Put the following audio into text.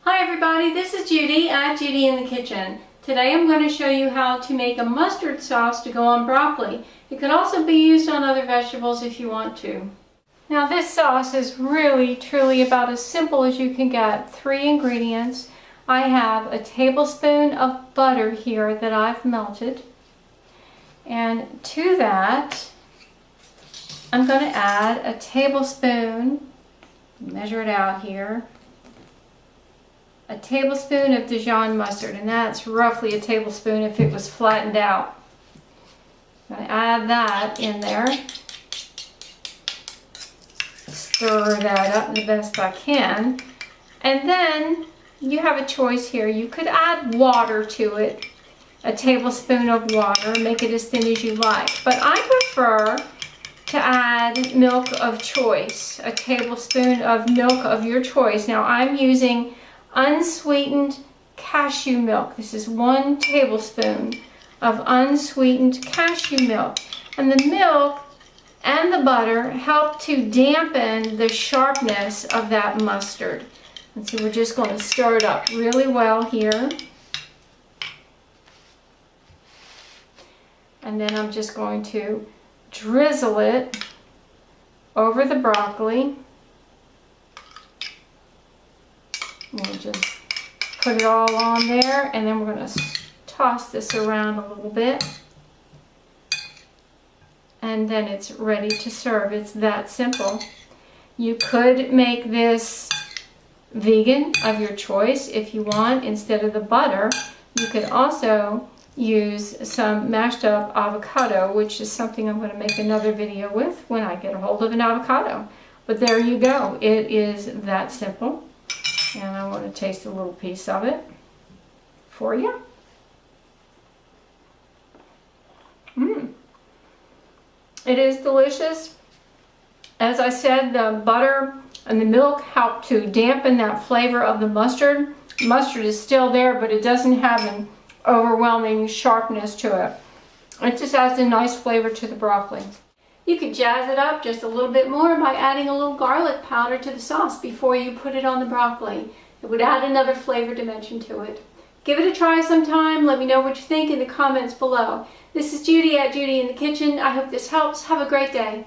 Hi everybody, this is Judy at Judy in the Kitchen. Today I'm going to show you how to make a mustard sauce to go on broccoli. It can also be used on other vegetables if you want to. Now this sauce is really truly about as simple as you can get. 3 ingredients. I have a tablespoon of butter here that I've melted. And to that I'm going to add a tablespoon, measure it out here, a tablespoon of Dijon mustard, and that's roughly a tablespoon if it was flattened out. I'm going to add that in there. Stir that up the best I can. And then you have a choice here. You could add water to it, a tablespoon of water, make it as thin as you like. But I prefer to add milk of choice, a tablespoon of milk of your choice. Now I'm using unsweetened cashew milk. This is 1 tablespoon of unsweetened cashew milk. And the milk and the butter help to dampen the sharpness of that mustard. And so we're just going to stir it up really well here. And then I'm just going to drizzle it over the broccoli. We'll just put it all on there, and then we're going to toss this around a little bit. And then it's ready to serve. It's that simple. You could make this vegan of your choice if you want. Instead of the butter, you could also use some mashed up avocado, which is something I'm going to make another video with when I get a hold of an avocado. But there you go. It is that simple. And I want to taste a little piece of it for you. It is delicious. As I said, the butter and the milk help to dampen that flavor of the mustard. Mustard is still there, but it doesn't have an overwhelming sharpness to it. It just adds a nice flavor to the broccoli. You could jazz it up just a little bit more by adding a little garlic powder to the sauce before you put it on the broccoli. It would add another flavor dimension to it. Give it a try sometime. Let me know what you think in the comments below. This is Judy at Judy in the Kitchen. I hope this helps. Have a great day.